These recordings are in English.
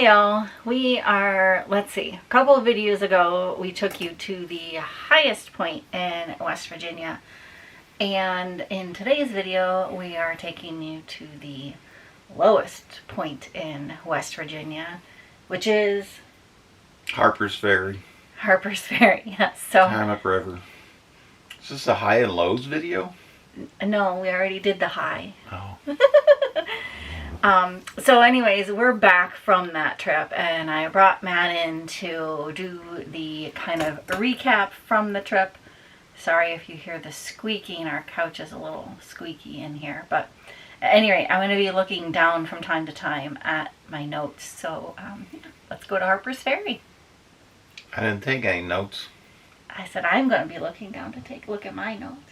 Hey y'all, let's see, a couple of videos ago we took you to the highest point in West Virginia, and in today's video we are taking you to the lowest point in West Virginia, which is Harpers Ferry. Harpers Ferry, yes. So Potomac River. Is this a high and lows video? no, we already did the high. Oh. So anyways, we're back from that trip, and I brought Matt in to do the kind of recap from the trip. Sorry if you hear the squeaking, our couch is a little squeaky in here, but at any rate, I'm going to be looking down from time to time at my notes. So let's go to Harpers Ferry. I didn't take any notes. I said I'm going to be looking down to take a look at my notes,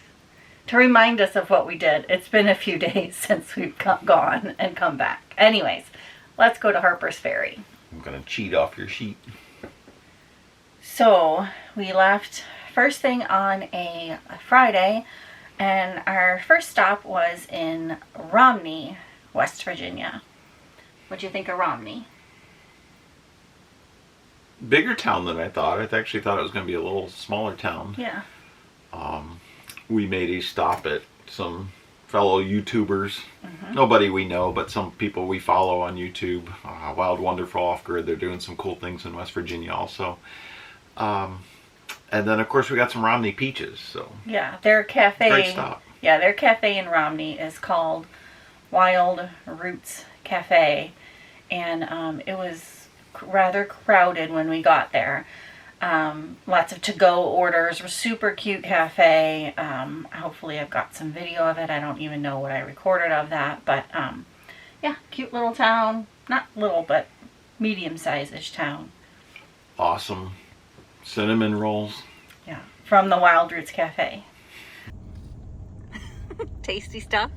to remind us of what we did. It's been a few days since we've gone and come back. Anyways, let's go to Harpers Ferry. I'm going to cheat off your sheet. So we left first thing on a Friday, and our first stop was in Romney, West Virginia. What'd you think of Romney? Bigger town than I thought. I actually thought it was going to be a little smaller town. Yeah. We made a stop at some fellow YouTubers. Nobody we know, but some people we follow on YouTube. Wild Wonderful Off-Grid. They're doing some cool things in West Virginia also. And then, of course, we got some Romney peaches. So yeah, their cafe. Great stop. Yeah, their cafe in Romney is called Wild Roots Cafe, and it was rather crowded when we got there. Lots of to-go orders. Super cute cafe. Hopefully I've got some video of it. I don't even know what I recorded of that, but yeah, cute little town. Not little, but medium-sized town. Awesome cinnamon rolls. Yeah, from the Wild Roots Cafe. Tasty stuff.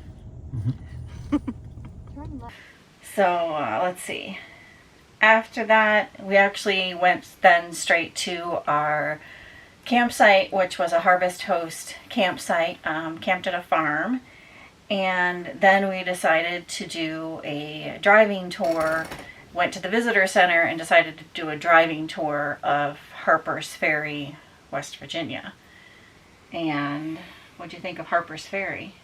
So let's see. After that, we actually went then straight to our campsite, which was a Harvest Host campsite, camped at a farm. And then we decided to do a driving tour, went to the visitor center and decided to do a driving tour of Harpers Ferry, West Virginia. And what'd you think of Harpers Ferry?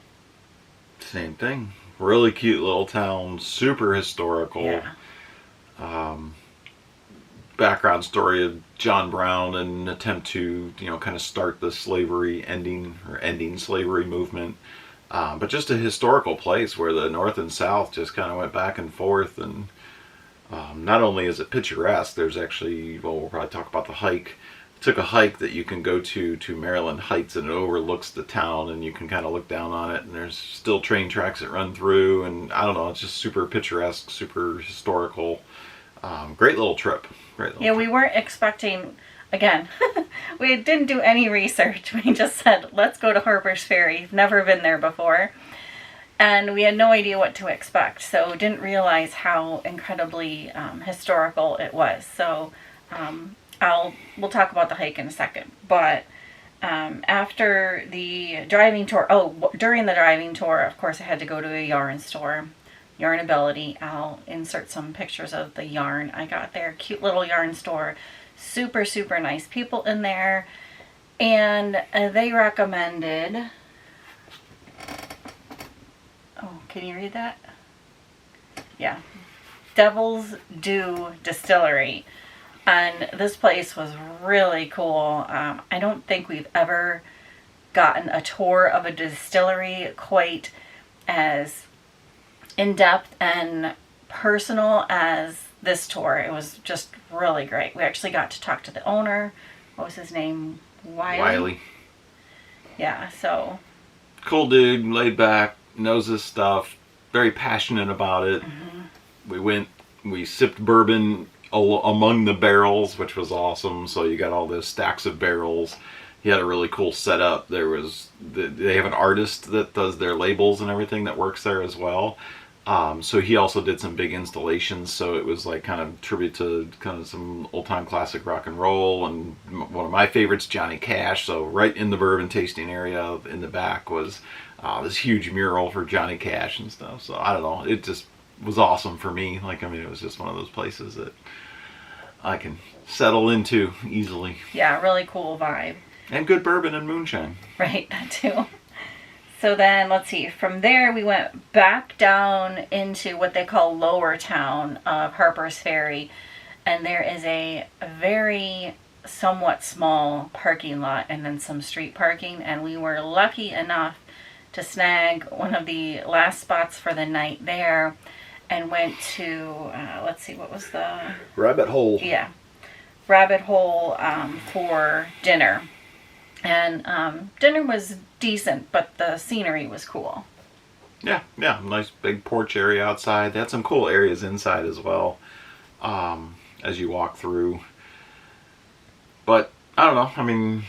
Same thing. Really cute little town, super historical. Yeah. Background story of John Brown and an attempt to, kind of start the ending slavery movement. But just a historical place where the North and South just kind of went back and forth. And not only is it picturesque, there's actually, we'll probably talk about the hike. Took a hike that you can go to Maryland Heights, and it overlooks the town, and you can kind of look down on it, and there's still train tracks that run through, and I don't know, it's just super picturesque, super historical. Great little trip. We weren't expecting, again, we didn't do any research. We just said, let's go to Harpers Ferry. Never been there before. And we had no idea what to expect, so didn't realize how incredibly historical it was. So we'll talk about the hike in a second. But after the driving tour, during the driving tour, of course, I had to go to a yarn store. Yarnability. I'll insert some pictures of the yarn I got there. Cute little yarn store. Super, super nice people in there. And they recommended... Oh, can you read that? Yeah. Devil's Dew Distillery. And this place was really cool. I don't think we've ever gotten a tour of a distillery quite as in-depth and personal as this tour. It was just really great. We actually got to talk to the owner. What was his name? Wiley. Yeah, so... Cool dude, laid back, knows his stuff, very passionate about it. We sipped bourbon among the barrels, which was awesome. So you got all those stacks of barrels. He had a really cool setup. They have an artist that does their labels and everything that works there as well. So he also did some big installations, so it was like kind of tribute to kind of some old-time classic rock and roll, and one of my favorites, Johnny Cash. So right in the bourbon tasting area in the back was this huge mural for Johnny Cash and stuff. So I don't know, it just was awesome for me. Like, I mean, it was just one of those places that I can settle into easily. Yeah, really cool vibe. And good bourbon and moonshine. Right, that too. So then, let's see, from there we went back down into what they call Lower Town of Harpers Ferry. And there is a very somewhat small parking lot and then some street parking. And we were lucky enough to snag one of the last spots for the night there and went to, let's see, what was the... Rabbit Hole. Yeah, Rabbit Hole for dinner. And dinner was decent, but the scenery was cool. Yeah, nice big porch area outside. They had some cool areas inside as well, as you walk through. But, I don't know, I mean,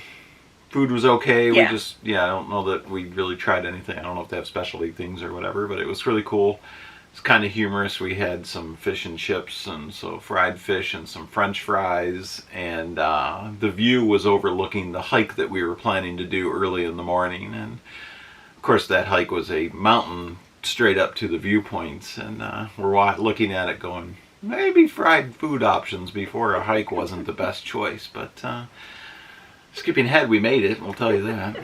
food was okay. Yeah. I don't know that we really tried anything. I don't know if they have specialty things or whatever, but it was really cool. It's kind of humorous. We had some fish and chips, and so fried fish and some French fries, and the view was overlooking the hike that we were planning to do early in the morning. And of course, that hike was a mountain straight up to the viewpoints, and we're looking at it going, maybe fried food options before a hike wasn't the best choice, but skipping ahead, we made it, we'll tell you that.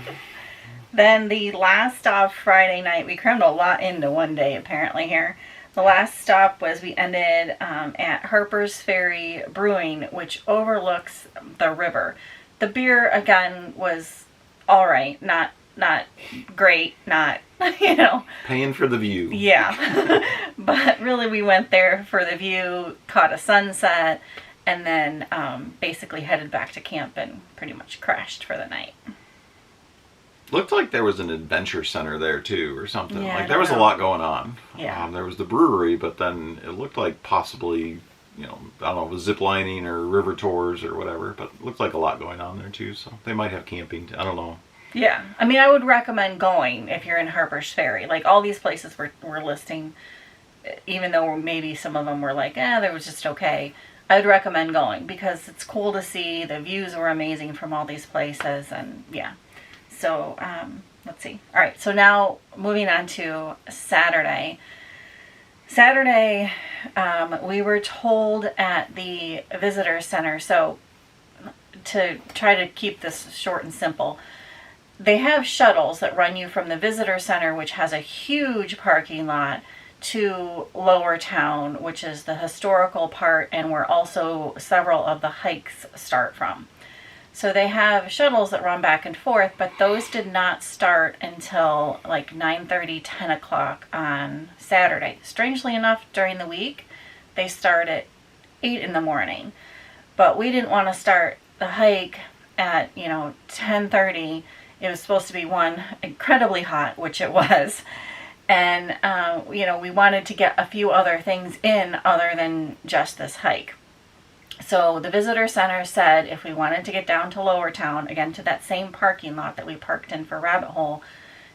Then the last stop Friday night, we crammed a lot into one day apparently here. The last stop was we ended at Harpers Ferry Brewing, which overlooks the river. The beer, again, was all right, not great, not, you know. Paying for the view. Yeah, but really we went there for the view, caught a sunset, and then basically headed back to camp and pretty much crashed for the night. Looked like there was an adventure center there too, or something. Yeah, like there was a lot going on. Yeah. There was the brewery, but then it looked like possibly, I don't know, it was zip lining or river tours or whatever. But it looked like a lot going on there too. So they might have camping. I don't know. Yeah, I mean, I would recommend going if you're in Harpers Ferry. Like all these places we're listing, even though maybe some of them were like, they was just okay. I would recommend going because it's cool to see. The views were amazing from all these places, and yeah. So, let's see. All right, so now moving on to Saturday. Saturday, we were told at the visitor center, so to try to keep this short and simple, they have shuttles that run you from the visitor center, which has a huge parking lot, to Lower Town, which is the historical part and where also several of the hikes start from. So they have shuttles that run back and forth, but those did not start until like 9:30, 10 o'clock on Saturday. Strangely enough, during the week, they start at 8 in the morning. But we didn't want to start the hike at, 10:30. It was supposed to be incredibly hot, which it was. And, we wanted to get a few other things in other than just this hike. So the visitor center said if we wanted to get down to Lower Town, again to that same parking lot that we parked in for Rabbit Hole,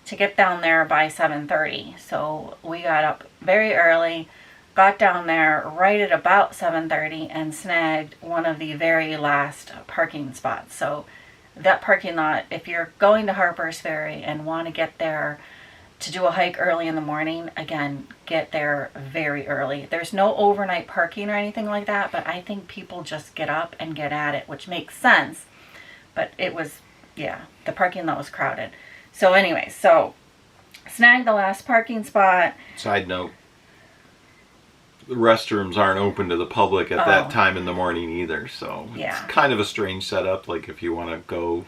to get down there by 7:30. So we got up very early, got down there right at about 7:30 and snagged one of the very last parking spots. So that parking lot, if you're going to Harpers Ferry and want to get there to do a hike early in the morning, again, get there very early. There's no overnight parking or anything like that, but I think people just get up and get at it, which makes sense. But it was, the parking lot was crowded. So anyway, snagged the last parking spot. Side note, the restrooms aren't open to the public at that time in the morning either, so it's kind of a strange setup. Like if you want to go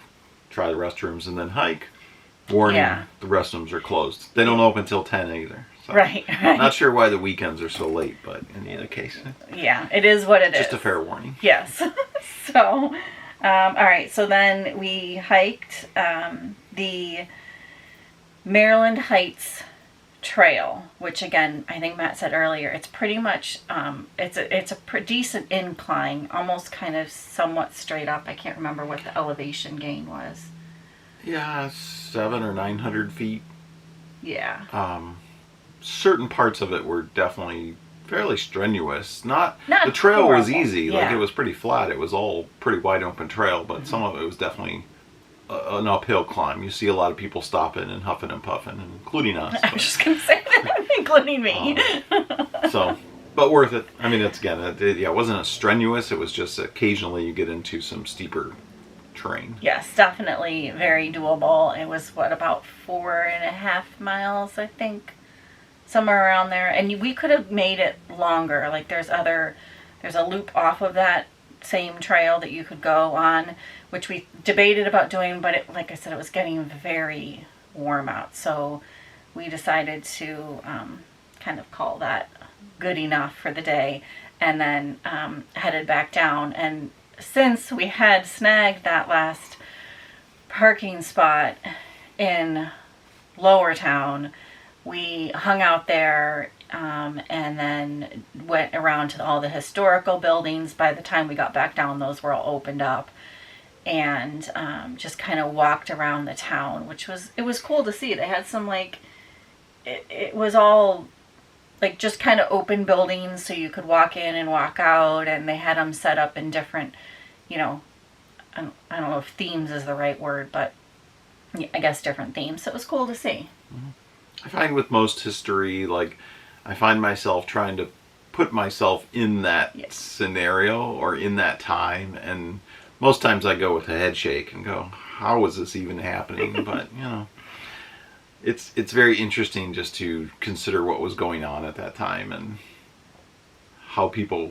try the restrooms and then hike, warning, the restrooms are closed. They don't open until 10 either. So Right. Not sure why the weekends are so late, but in either case. Yeah, it is what it is. Just a fair warning. Yes. So, all right. So then we hiked the Maryland Heights Trail, which again, I think Matt said earlier, it's pretty much, it's a pretty decent incline, almost kind of somewhat straight up. I can't remember what the elevation gain was. Yeah, 700 or 900 feet. Yeah. Certain parts of it were definitely fairly strenuous. Not the trail horrible. was easy. Like Yeah. it was pretty flat. It was all pretty wide open trail, but some of it was definitely an uphill climb. You see a lot of people stopping and huffing and puffing, including us. I was just going to say that, including including me. So, but worth it. I mean, it wasn't a strenuous. It was just occasionally you get into some steeper terrain. Yes, definitely very doable. It was about 4.5 miles, I think, somewhere around there. And we could have made it longer. Like there's a loop off of that same trail that you could go on, which we debated about doing, but like I said, it was getting very warm out. So we decided to kind of call that good enough for the day, and then headed back down. And since we had snagged that last parking spot in Lower Town, we hung out there and then went around to all the historical buildings. By the time we got back down, those were all opened up, and just kind of walked around the town, which was cool to see. They had some it was all like just kind of open buildings, so you could walk in and walk out, and they had them set up in different, I don't know if themes is the right word, but I guess different themes. So it was cool to see. I find with most history, I find myself trying to put myself in that scenario or in that time, and most times I go with a head shake and go, how is this even happening? But, it's very interesting just to consider what was going on at that time and how people,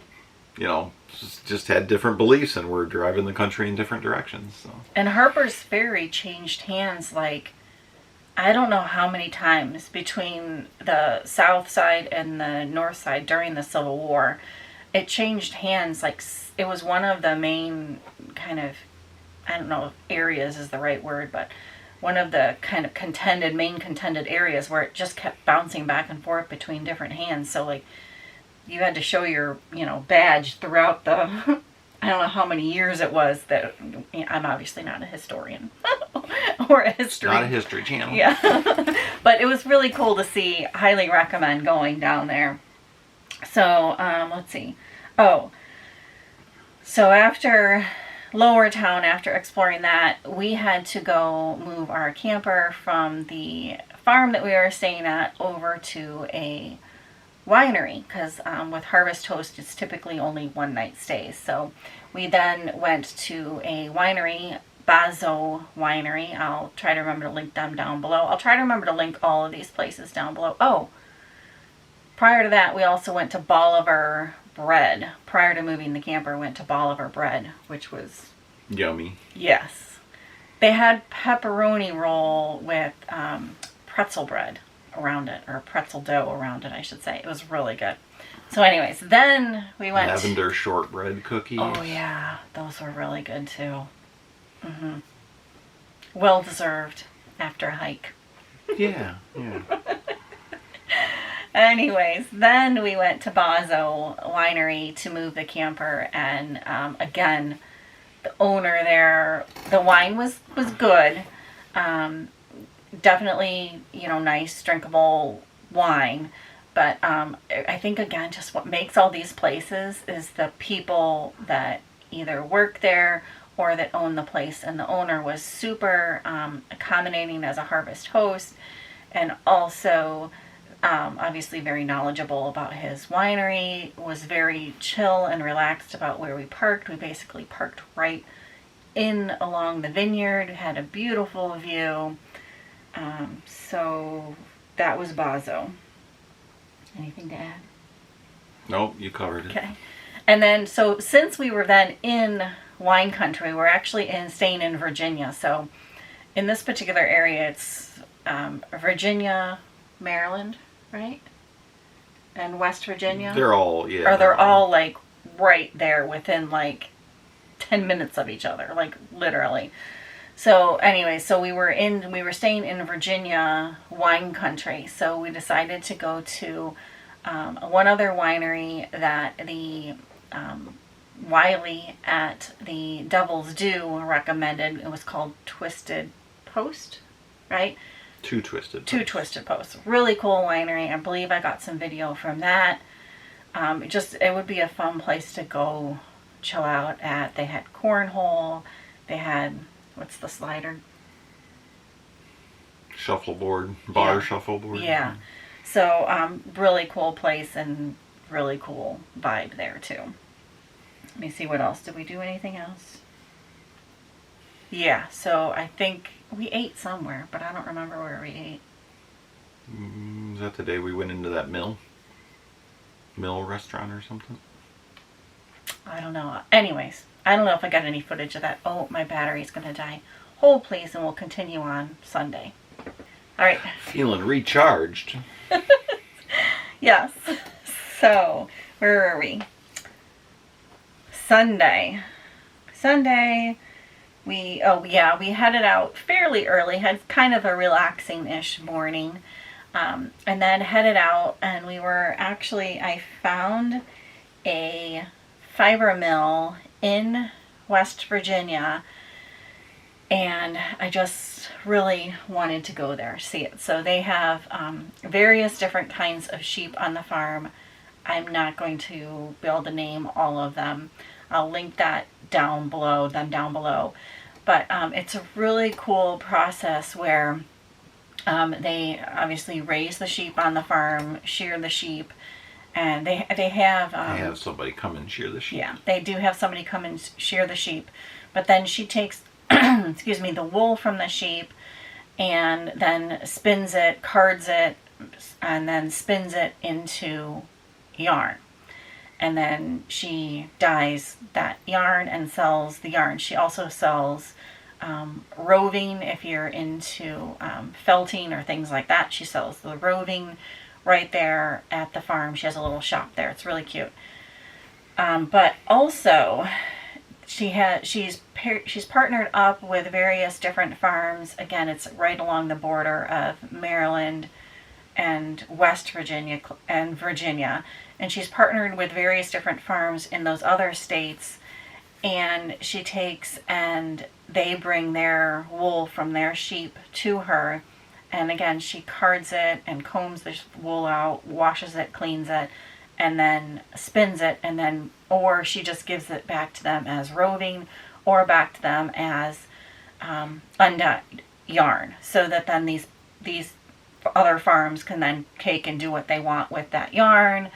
just had different beliefs and were driving the country in different directions. So. And Harpers Ferry changed hands I don't know how many times between the south side and the north side during the Civil War. It changed hands. It was one of the main kind of, I don't know if areas is the right word, but one of the kind of main contended areas where it just kept bouncing back and forth between different hands. So you had to show your, badge throughout the, I don't know how many years it was that, I'm obviously not a historian or a history. It's not a history channel. Yeah. But it was really cool to see. Highly recommend going down there. So, let's see. Oh, so after Lower Town, after exploring that, we had to go move our camper from the farm that we were staying at over to a winery, because with Harvest Host it's typically only one night stays. So we then went to a winery, Bazo Winery. I'll try to remember to link them down below. I'll try to remember to link all of these places down below. Oh, prior to that, we also went to Bolivar Bread. Prior to moving the camper, went to Bolivar Bread, which was yummy. Yes. They had pepperoni roll with pretzel bread around it, or pretzel dough around it, I should say. It was really good. So anyways, then we went... Lavender shortbread cookies. Oh yeah, those were really good too. Well deserved after a hike. Yeah. Anyways, then we went to Bazo Winery to move the camper, and again, the owner there, the wine was good. Definitely, nice, drinkable wine. But I think, again, just what makes all these places is the people that either work there or that own the place. And the owner was super accommodating as a Harvest Host, and also obviously very knowledgeable about his winery, was very chill and relaxed about where we parked. We basically parked right in along the vineyard, had a beautiful view. So that was Bazo. Anything to add? Nope, you covered it. Okay. And then, so since we were then in wine country, we're actually staying in Virginia. So in this particular area, it's Virginia, Maryland, right? And West Virginia? They're all, yeah. Or they're all right there within 10 minutes of each other, literally. So anyway, so we were staying in Virginia wine country. So we decided to go to one other winery that the Wiley at the Devil's Due recommended. It was called Twisted Post, right? Two Twisted Posts. Really cool winery. I believe I got some video from that. It would be a fun place to go chill out at. They had cornhole. They had, what's the slider? Shuffleboard. Shuffleboard. Yeah. So really cool place and really cool vibe there too. Let me see what else. Did we do anything else? Yeah, so I think we ate somewhere, but I don't remember where we ate. Is that the day we went into that mill restaurant or something? I don't know. Anyways, I don't know if I got any footage of that. Oh, my battery's going to die. Hold please, and we'll continue on Sunday. All right. Feeling recharged. Yes. So, where are we? Sunday, we headed out fairly early, had kind of a relaxing-ish morning, and then headed out, and I found a fiber mill in West Virginia, and I just really wanted to go there, see it. So they have various different kinds of sheep on the farm. I'm not going to be able to name all of them. I'll link that down below. But it's a really cool process where they obviously raise the sheep on the farm, shear the sheep, and they have somebody come and shear the sheep. Yeah, they do have somebody come and shear the sheep, but then she takes the wool from the sheep and then spins it, cards it, and then spins it into yarn. And then she dyes that yarn and sells the yarn. She also sells roving if you're into felting or things like that. She sells the roving right there at the farm. She has a little shop there. It's really cute. But also, she's partnered up with various different farms. Again, it's right along the border of Maryland and West Virginia and Virginia. And she's partnered with various different farms in those other states. And she takes and they bring their wool from their sheep to her. And again, she cards it and combs the wool out, washes it, cleans it, and then spins it. And then, or she just gives it back to them as roving or back to them as undyed yarn. So that then these other farms can then take and do what they want with that yarn,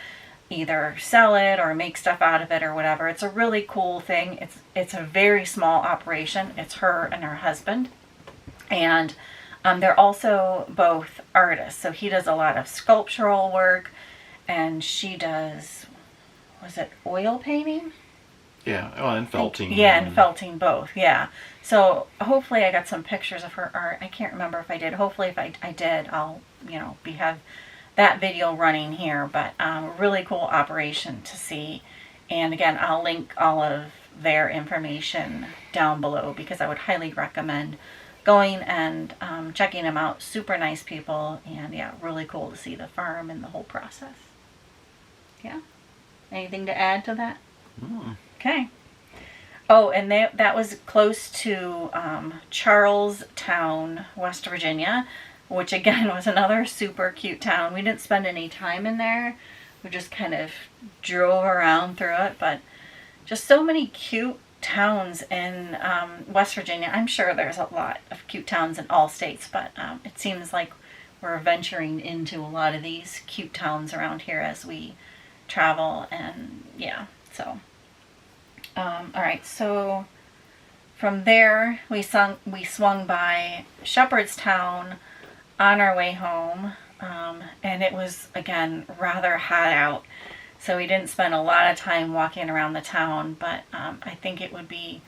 either sell it or make stuff out of it or whatever. It's a really cool thing. It's a very small operation. It's her and her husband, and they're also both artists. So he does a lot of sculptural work, and she does, was it oil painting? Yeah, and felting. Yeah, and felting both, yeah. So hopefully I got some pictures of her art. I can't remember if I did. Hopefully if I did, I'll, have that video running here. But really cool operation to see. And again, I'll link all of their information down below because I would highly recommend going and checking them out. Super nice people. And yeah, really cool to see the farm and the whole process. Yeah. Anything to add to that? Okay. Oh, and that was close to Charlestown, West Virginia, which again was another super cute town. We didn't spend any time in there. We just kind of drove around through it, but just so many cute towns in West Virginia. I'm sure there's a lot of cute towns in all states, but it seems like we're venturing into a lot of these cute towns around here as we travel, and yeah, so... all right, so from there we swung by Shepherdstown on our way home, and it was again rather hot out, so we didn't spend a lot of time walking around the town, but I think it would be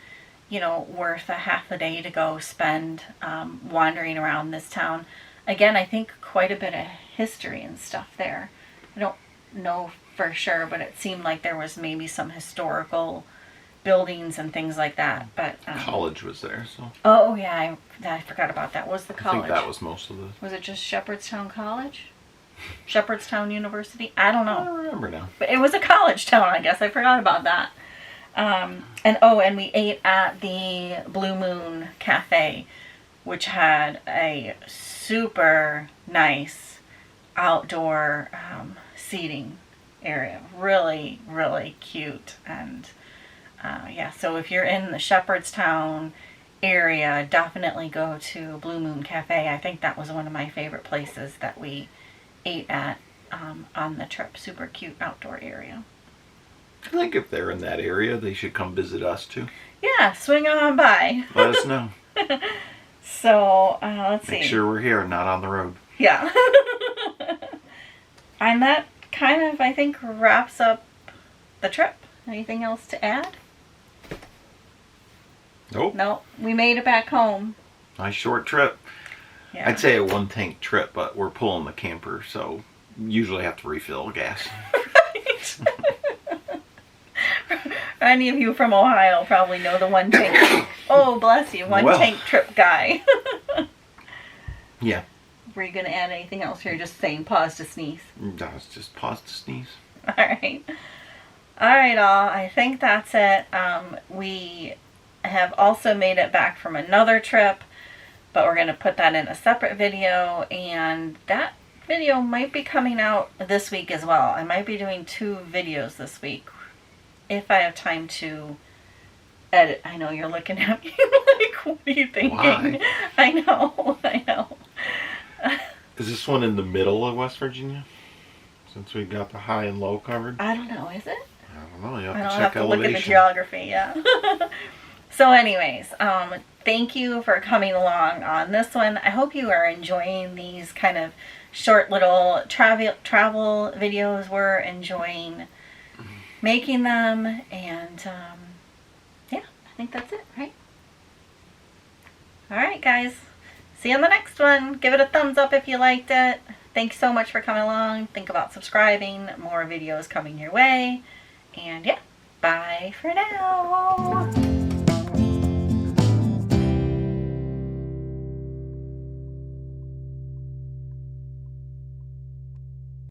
worth a half a day to go spend wandering around this town. Again, I think quite a bit of history and stuff there. I don't know for sure, but it seemed like there was maybe some historical buildings and things like that. But college was there, so. Oh yeah, I forgot about that. What was the college? I think that was most of the. Was it just Shepherdstown College? Shepherdstown University? I don't know. I don't remember now. But it was a college town, I guess. I forgot about that. And we ate at the Blue Moon Cafe, which had a super nice outdoor seating area. Really, really cute. And so if you're in the Shepherdstown area, definitely go to Blue Moon Cafe. I think that was one of my favorite places that we ate at on the trip. Super cute outdoor area. I think if they're in that area, they should come visit us too. Yeah, swing on by. Let us know. So, let's see. Make sure we're here, not on the road. Yeah. And that kind of, I think, wraps up the trip. Anything else to add? Nope. No, we made it back home. Nice short trip. Yeah. I'd say a 1-tank trip, but we're pulling the camper, so usually have to refill gas. Any of you from Ohio probably know the 1-tank. Oh, bless you, 1-tank trip guy. Yeah. Were you going to add anything else? Or you're just saying pause to sneeze? That was just pause to sneeze. All right. All right, all. I think that's it. We have also made it back from another trip, but we're going to put that in a separate video, and that video might be coming out this week as well. I might be doing 2 videos this week if I have time to edit. I know you're looking at me like, what are you thinking? Why? I know. Is this one in the middle of West Virginia? Since we got the high and low covered? I don't know, is it? I don't know. You have I to don't check have to elevation. look at the geography, yeah. So anyways, thank you for coming along on this one. I hope you are enjoying these kind of short little travel videos. We're enjoying making them, and yeah, I think that's it, right? All right, guys. See you on the next one. Give it a thumbs up if you liked it. Thanks so much for coming along. Think about subscribing. More videos coming your way. And yeah, bye for now.